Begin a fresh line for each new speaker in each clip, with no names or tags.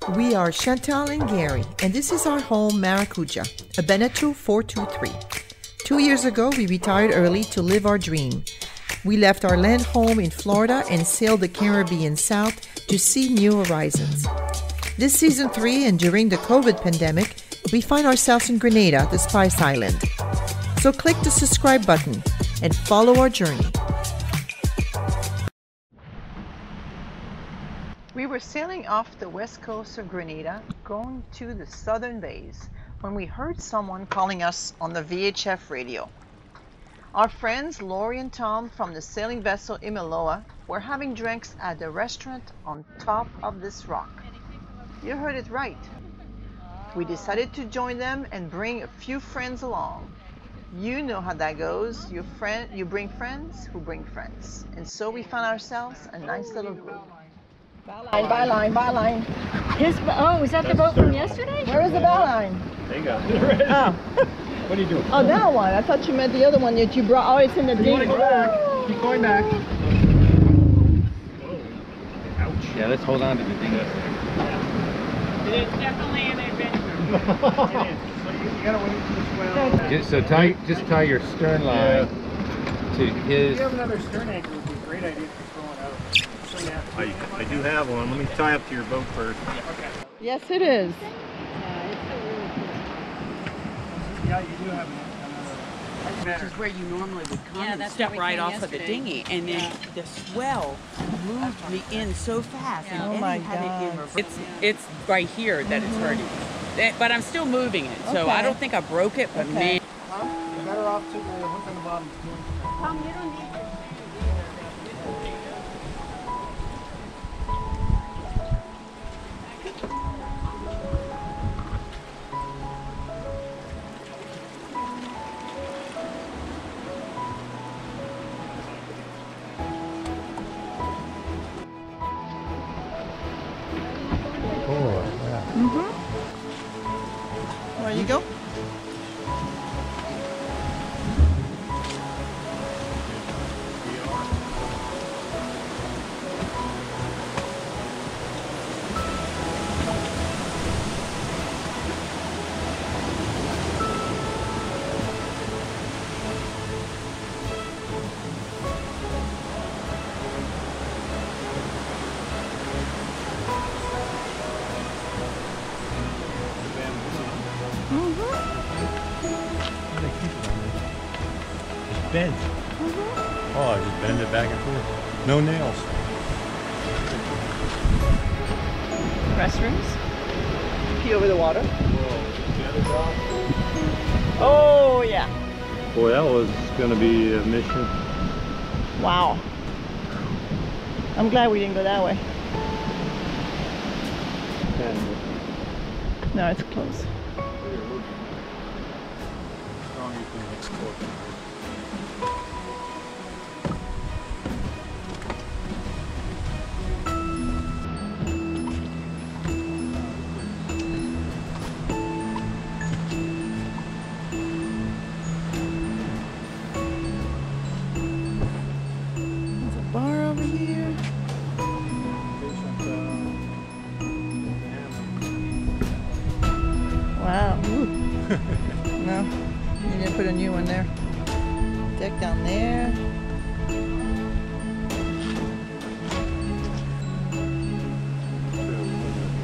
We are Chantal and Gary, and this is our home, Maracudja, a Beneteau 423. 2 years ago, we retired early to live our dream. We left our land home in Florida and sailed the Caribbean south to see new horizons. This season 3 and during the COVID pandemic, we find ourselves in Grenada, the Spice Island. So click the subscribe button and follow our journey. We were sailing off the west coast of Grenada, going to the southern bays, when we heard someone calling us on the VHF radio. Our friends Lori and Tom from the sailing vessel Imiloa were having drinks at the restaurant on top of this rock. You heard it right. We decided to join them and bring a few friends along. You know how that goes. You bring friends who bring friends. And so we found ourselves a nice little group.
Byline. Oh, is that the boat from yesterday?
Where is the byline?
There you go.
Oh.
What are you doing?
Oh, that one. I thought you meant the other one that you brought. Oh, it's in the dinghy.
Keep going back. Ouch. Yeah, let's hold on to the dinghy.
It is definitely an adventure.
It is. So you gotta wait for the swell. Just tie your stern line to his. If you have another stern anchor, it would be a great idea for throwing out. So yeah. I do have one. Let me tie up to your boat first. Okay.
Yes, it is.
Yeah, you do have another.
Which is where you normally would come and step right off of the dinghy, and then the swell moved me in so fast, and
Oh my
had it in
God.
reverse. It's right here that it's hurting, but I'm still moving it, so
Okay.
I don't think I broke it, but man.
You're better off to the hook on the bottom.
Tom, you don't need to.
There you go.
Bend. Oh, I just bend it back and forth. No nails.
Restrooms. Pee over the water.
Whoa.
Oh, yeah.
Boy, that was going to be a mission.
Wow. I'm glad we didn't go that way. No, it's close. Bar over here. Wow. Ooh. No, you didn't put a new one there. Deck down there.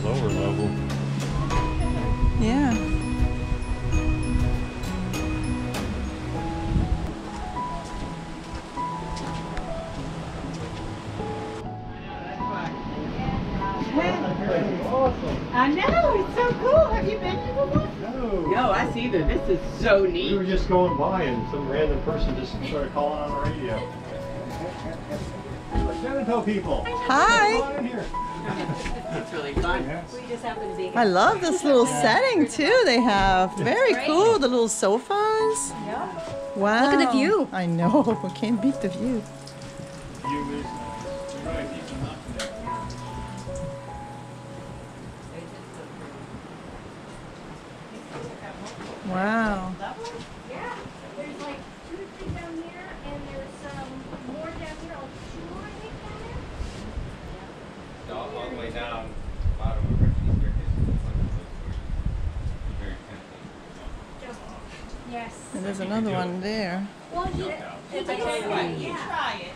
Lower level.
Yeah.
I know, it's so cool. Have you been here before?
No, I see that. This is so
We
neat.
were just going by and some random person just started calling on the radio. Treetop people.
Hi.
Come on in here.
It's really fun.
We just happen to be
I love this little setting too they have. Very cool. The little sofas.
Yeah.
Wow.
Look at the view.
I know. We can't beat the view.
You is right.
Wow.
Yeah. There's like 2 or 3 down here, and there's more down here. Like 2 more, I think, down there.
All the way down, bottom of Richie's here.
there's another one there.
Well, he,
It's a tell you what, you try it,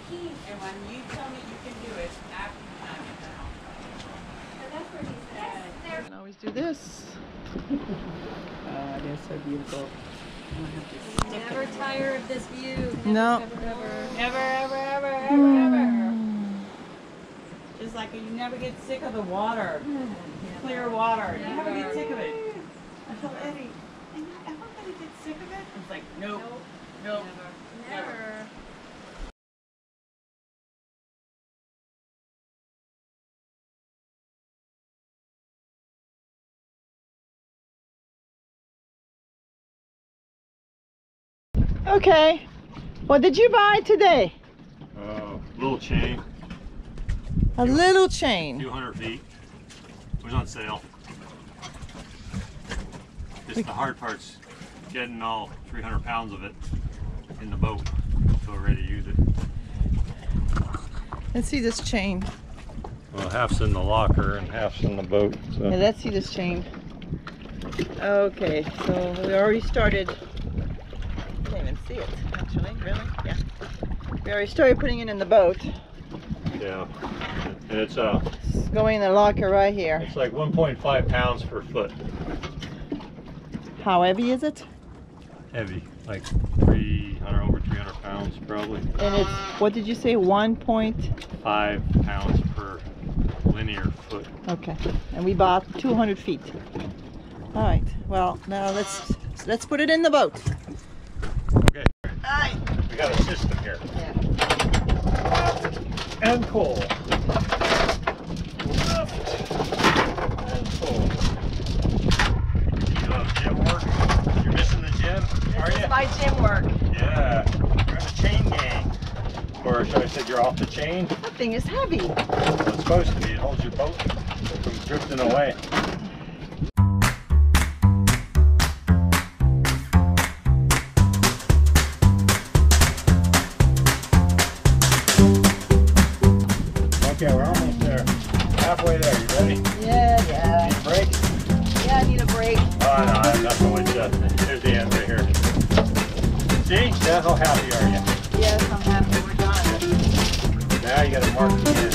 and when you tell me you can do it, after you time it down.
that's where he said.
You can always do this.
They're so beautiful.
Never tire of this view.
No.
Never, ever, ever, ever, ever. Just like you never get sick of the water. Clear water. You never get sick of it. I told Eddie, "Are you ever gonna get sick of it?" It's like, nope. Nope. Never.
Okay. What did you buy today?
Little chain,
A little
a
chain.
few hundred feet. It was on sale. Just the hard part's getting all 300 pounds of it in the boat, so we're ready to use it.
Let's see this chain.
Well, half's in the locker and half's in the boat. So.
Yeah, let's see this chain. Okay, so we already started. Can't even see it, actually. Really? Yeah. We already started putting it in the boat.
Yeah, and it's
It's going in the locker right here.
it's like 1.5 pounds per foot.
How heavy is it?
Heavy, like 300, over 300 pounds probably.
And it's, what did you say, 1 point?
5 pounds per linear foot.
Okay, and we bought 200 feet. All right, well, now let's put it in the boat.
Okay,
All right.
we got a system here.
Yeah.
And pull. And pull. You love gym work? You're missing the gym, are you?
My gym work.
Yeah. You're in the chain gang. Or should I say you're off the chain?
That thing is heavy.
Well, it's supposed to be. It holds your boat from drifting away. Okay, we're almost there. Halfway there. You ready?
Yeah.
Need a break?
Yeah, I need a break.
Oh, no, I have nothing with you. Here's the end right here. See? Now how happy are you?
Yes, I'm happy we're done.
Now you gotta mark the end.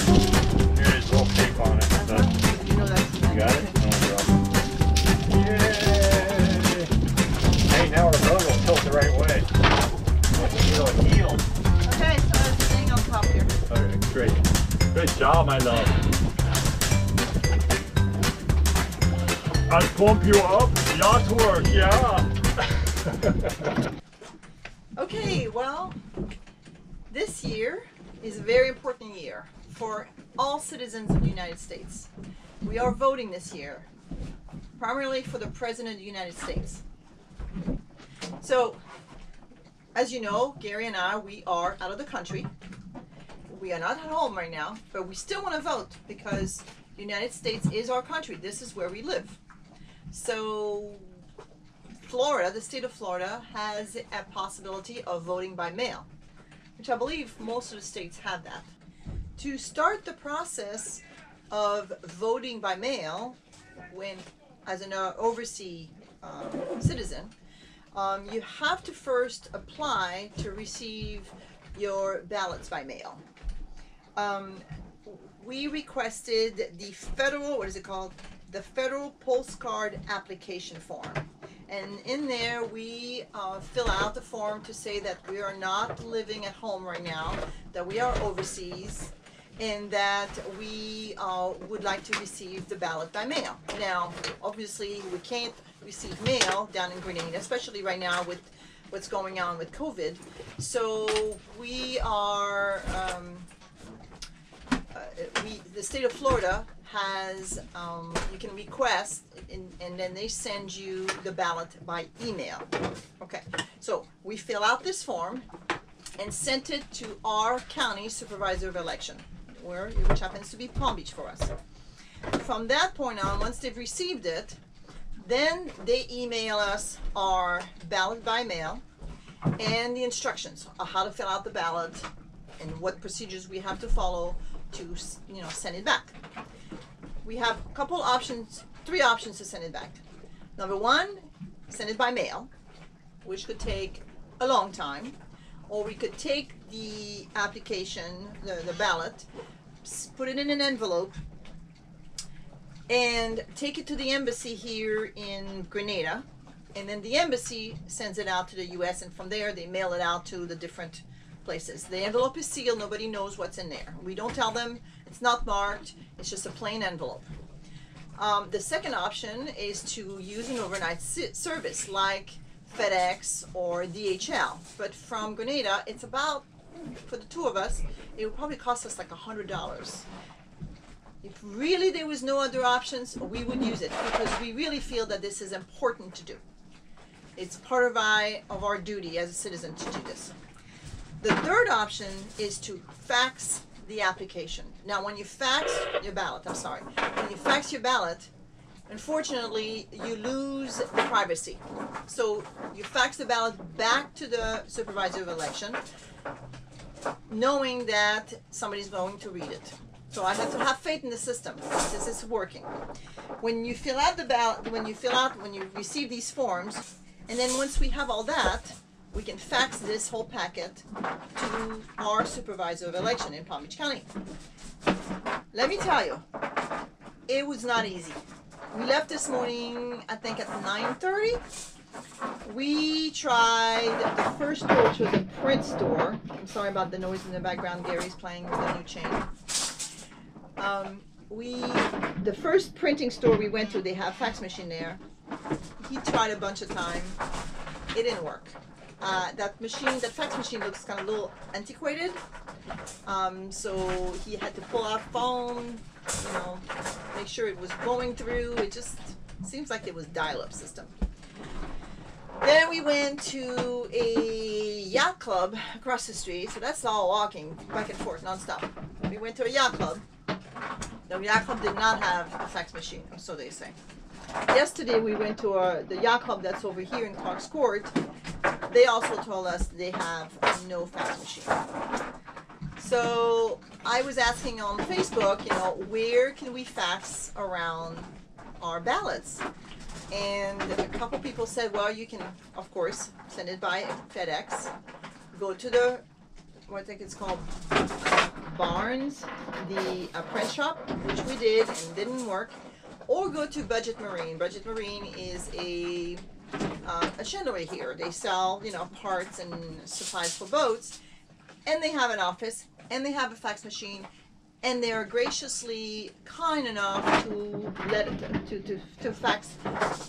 Here it is, little tape on it. So,
You know that's
you got it? No problem. Yay! Hey, now our boat will tilt the right way. It'll heel.
Okay, so there's the thing on top here.
Okay, great. Good job, my love. I'll pump you up. Yacht work, yeah.
Okay, well, this year is a very important year for all citizens of the United States. We are voting this year, primarily for the President of the United States. So, as you know, Gary and I, we are out of the country. We are not at home right now, but we still want to vote because the United States is our country. This is where we live. So, Florida, the state of Florida, has a possibility of voting by mail, which I believe most of the states have that. To start the process of voting by mail, when as an overseas citizen, you have to first apply to receive your ballots by mail. We requested the federal, what is it called? The federal postcard application form. And in there we fill out the form to say that we are not living at home right now, that we are overseas, and that we would like to receive the ballot by mail. Now, obviously we can't receive mail down in Grenada, especially right now with what's going on with COVID. So we are, the state of Florida has, you can request and then they send you the ballot by email. Okay, so we fill out this form and sent it to our county supervisor of election, which happens to be Palm Beach for us. From that point on, once they've received it, then they email us our ballot by mail and the instructions on how to fill out the ballot and what procedures we have to follow to, send it back. We have a couple options, 3 options to send it back. Number 1, send it by mail. which could take a long time, or we could take the application, the ballot, put it in an envelope, and take it to the embassy here in Grenada, and then the embassy sends it out to the US, and from there they mail it out to the different places. The envelope is sealed, nobody knows what's in there. We don't tell them, it's not marked, it's just a plain envelope. The second option is to use an overnight service like FedEx or DHL, but from Grenada it's about, for the two of us, it would probably cost us like $100. If really there was no other options, we would use it because we really feel that this is important to do. It's part of our duty as a citizen to do this. The third option is to fax the application. Now when you fax your ballot, when you fax your ballot, unfortunately you lose the privacy. So you fax the ballot back to the supervisor of election, knowing that somebody's going to read it. So I have to have faith in the system. This is working. When you fill out the ballot, when you receive these forms, and then once we have all that, we can fax this whole packet to our supervisor of election in Palm Beach County. Let me tell you, it was not easy. We left this morning, I think at 9:30. We tried the first store, which was a print store. I'm sorry about the noise in the background. Gary's playing with a new chain. The first printing store we went to, they have fax machine there. He tried a bunch of times. It didn't work. That fax machine looks kind of a little antiquated. So he had to pull out phone, make sure it was going through. It just seems like it was dial-up system. Then we went to a yacht club across the street. So that's all walking back and forth nonstop. We went to a yacht club. The yacht club did not have a fax machine, or so they say. Yesterday we went to the yacht club that's over here in Clark's Court. They also told us they have no fax machine. So I was asking on Facebook, where can we fax around our ballots? And a couple people said, well, you can, of course, send it by FedEx. Go to the, what I think it's called, Barnes, the print shop, which we did and didn't work. Or go to Budget Marine. Budget Marine is a chandlery here. They sell, parts and supplies for boats, and they have an office, and they have a fax machine, and they are graciously kind enough to let to fax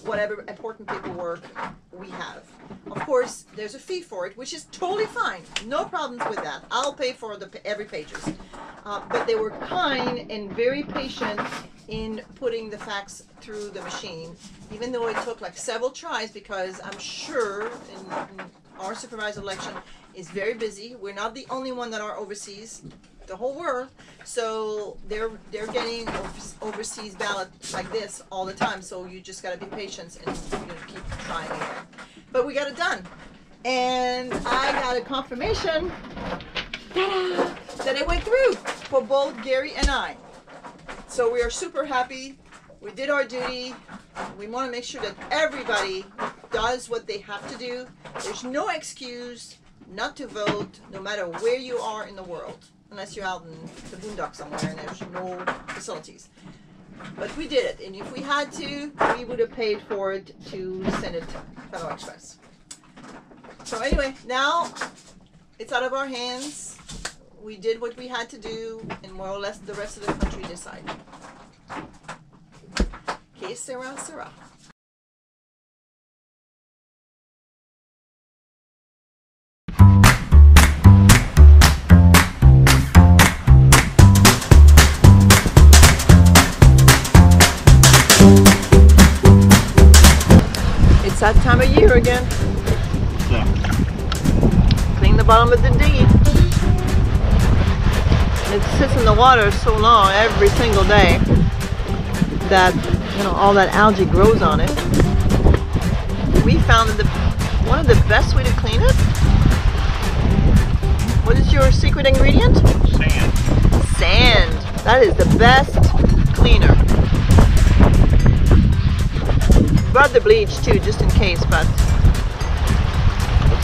whatever important paperwork we have. Of course, there's a fee for it, which is totally fine. No problems with that. I'll pay for every pages. But they were kind and very patient in putting the fax through the machine, even though it took like several tries, because I'm sure in our supervisor election is very busy. We're not the only one that are overseas, the whole world. So they're getting overseas ballots like this all the time. So you just got to be patient and keep trying again. But we got it done, and I got a confirmation that it went through for both Gary and I. So we are super happy. We did our duty. We want to make sure that everybody does what they have to do. There's no excuse not to vote, no matter where you are in the world, unless you're out in the boondocks somewhere and there's no facilities. But we did it, and if we had to, we would have paid for it to send it Federal Express. So anyway, now it's out of our hands. We did what we had to do, and more or less the rest of the country decided. Que sera, sera. It's that time of year again.
Yeah.
Clean the bottom of the dinghy. It sits in the water so long every single day that all that algae grows on it. We found that one of the best way to clean it. What is your secret ingredient?
Sand.
Sand. That is the best cleaner. Brought the bleach too, just in case, but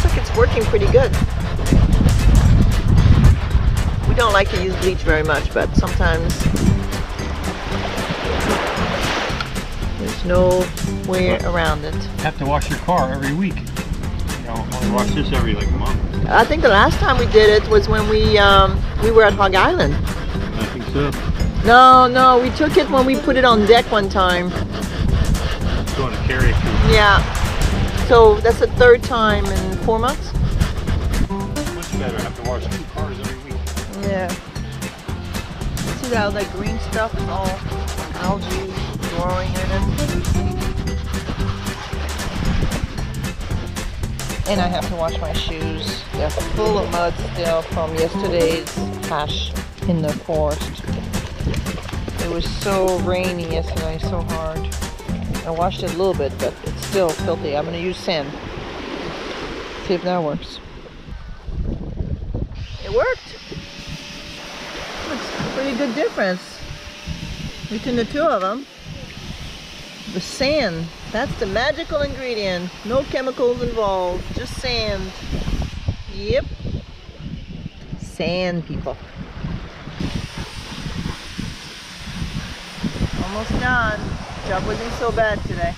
looks like it's working pretty good. We don't like to use bleach very much, but sometimes there's no way around it.
Have to wash your car every week. You know, only wash this every like month.
I think the last time we did it was when we were at Hog Island.
I think so.
No, we took it when we put it on deck one time.
Going to carry it through.
Yeah. So that's the third time in 4 months.
Much better. I have to wash 2 cars every week.
Yeah. See how that green stuff is all algae growing in it. And I have to wash my shoes. They're full of mud still from yesterday's hash in the forest. It was so rainy yesterday, so hard. I washed it a little bit, but it's still filthy. I'm going to use sand. See if that works. It worked. Looks a pretty good difference between the two of them. The sand, that's the magical ingredient. No chemicals involved, just sand. Yep. Sand, people. Almost done. Job wasn't so bad today.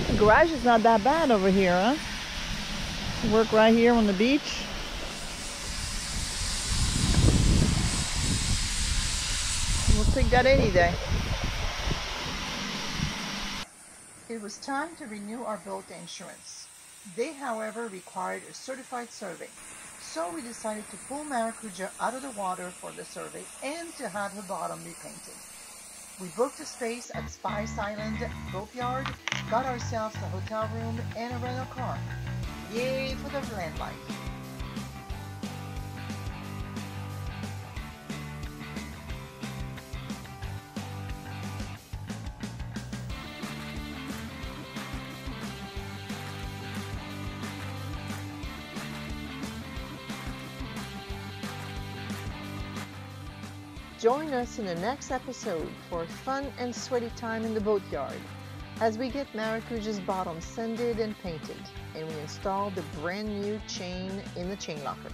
The garage is not that bad over here, huh? Work right here on the beach. We'll take that any day.
It was time to renew our boat insurance. They, however, required a certified survey. So we decided to pull Maracudja out of the water for the survey and to have her bottom repainted. We booked a space at Spice Island Boatyard, got ourselves a hotel room and a rental car. Yay for the land life! Join us in the next episode for a fun and sweaty time in the boatyard as we get Maracudja's bottom sanded and painted and we install the brand new chain in the chain locker.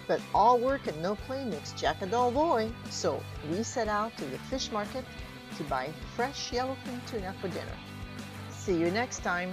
But all work and no play makes Jack a dull boy, so we set out to the fish market to buy fresh yellowfin tuna for dinner. See you next time.